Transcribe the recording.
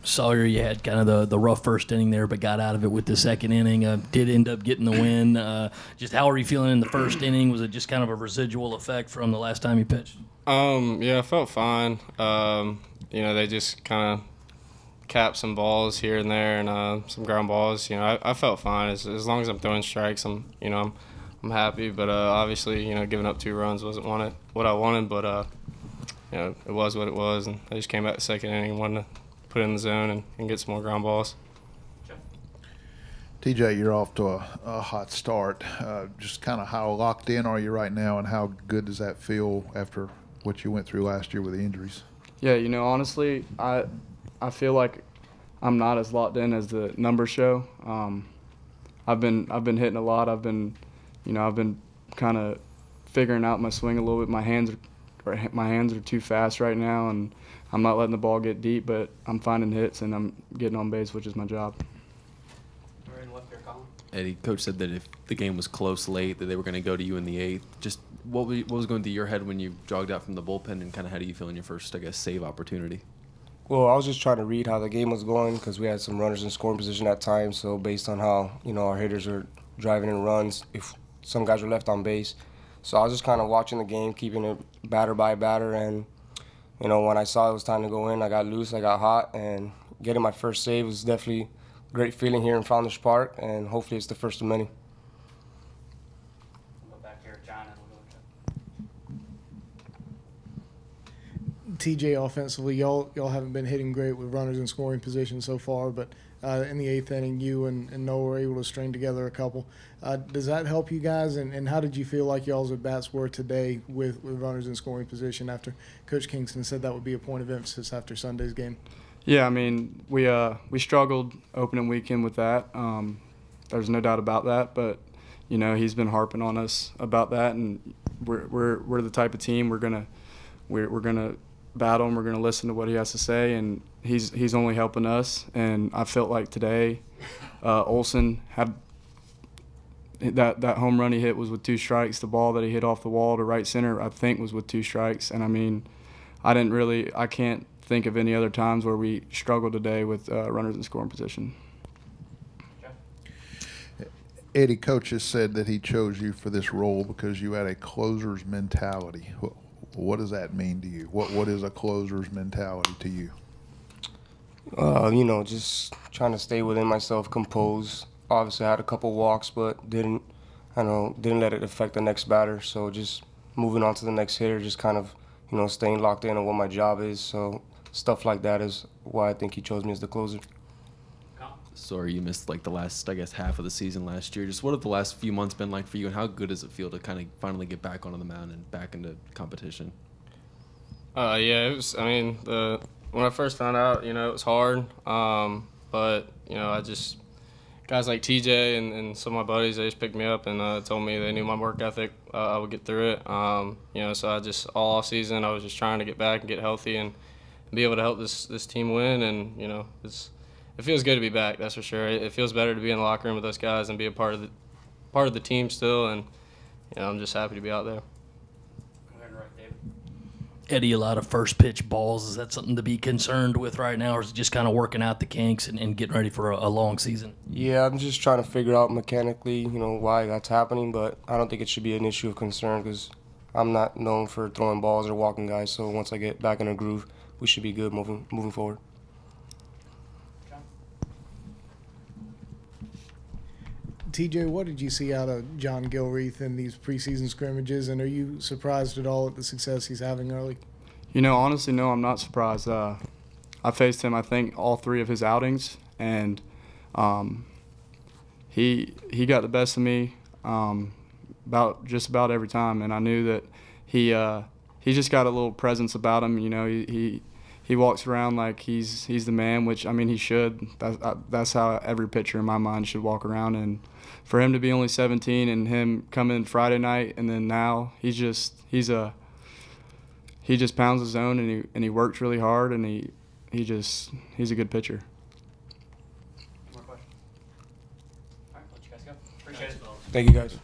Sawyer, you had kind of the rough first inning there, but got out of it with the second inning. Did end up getting the win. Just how are you feeling in the first inning? Was it just kind of a residual effect from the last time you pitched? Yeah, I felt fine. They just kind of capped some balls here and there and some ground balls. I felt fine. As long as I'm throwing strikes, I'm happy. But obviously, giving up 2 runs wasn't what I wanted. But it was what it was, and I just came back the second inning and wanted to put it in the zone and get some more ground balls. TJ, you're off to a hot start. Just kind of how locked in are you right now, and how good does that feel after what you went through last year with the injuries? Yeah, honestly, I feel like I'm not as locked in as the numbers show. I've been hitting a lot. I've been kind of figuring out my swing a little bit. My hands are too fast right now, and I'm not letting the ball get deep, but I'm finding hits and I'm getting on base, which is my job. Eddy, coach said that if the game was close late, that they were going to go to you in the 8th. Just what was going through your head when you jogged out from the bullpen, and kind of how do you feel in your first, save opportunity? Well, I was just trying to read how the game was going because we had some runners in scoring position at times. So based on how our hitters were driving in runs, if some guys were left on base, so I was just kind of watching the game, keeping it batter by batter, and when I saw it was time to go in, I got loose, I got hot, and getting my first save was definitely a great feeling here in Founders Park, and hopefully it's the first of many. We'll go back here, John, and we'll go to TJ, offensively, y'all haven't been hitting great with runners in scoring position so far, but in the 8th inning, you and Noah were able to string together a couple. Does that help you guys, and how did you feel like y'all's at-bats were today with runners in scoring position after Coach Kingston said that would be a point of emphasis after Sunday's game? Yeah, we struggled opening weekend with that. There's no doubt about that, but he's been harping on us about that, and we're the type of team we're gonna battle him. We're gonna listen to what he has to say, and he's only helping us. And I felt like today, Olsen had that home run he hit was with 2 strikes. The ball that he hit off the wall to right center, I think, was with 2 strikes. And I can't think of any other times where we struggled today with runners in scoring position. Eddy, coach has said that he chose you for this role because you had a closer's mentality. What does that mean to you? What is a closer's mentality to you? Just trying to stay within myself, composed. Obviously, I had a couple walks, but didn't let it affect the next batter. So just moving on to the next hitter, just kind of, staying locked in on what my job is. So stuff like that is why I think he chose me as the closer. Sorry, you missed the last, half of the season last year. Just what have the last few months been like for you, and how good does it feel to kind of finally get back onto the mound and back into competition? Yeah, it was. When I first found out, it was hard. But I just guys like TJ and some of my buddies, they just picked me up and told me they knew my work ethic. I would get through it. So I just all off season, I was just trying to get back and get healthy and be able to help this team win. And it feels good to be back, that's for sure. It feels better to be in the locker room with those guys and be a part of the team still, and I'm just happy to be out there. Eddy, a lot of first pitch balls. Is that something to be concerned with right now, or is it just kind of working out the kinks and getting ready for a long season? Yeah, I'm just trying to figure out mechanically, why that's happening, but I don't think it should be an issue of concern because I'm not known for throwing balls or walking guys. So once I get back in a groove, we should be good moving forward. TJ, what did you see out of John Gilreath in these preseason scrimmages, and are you surprised at all at the success he's having early? Honestly, no, I'm not surprised. I faced him, I think, all 3 of his outings, and he got the best of me just about every time, and I knew that he just got a little presence about him. He walks around like he's the man, which he should. That's how every pitcher in my mind should walk around. And for him to be only 17 and him come in Friday night and then now he just pounds the zone and he works really hard and he's a good pitcher. More questions? All right, let you guys go. Appreciate it. Thank you, guys.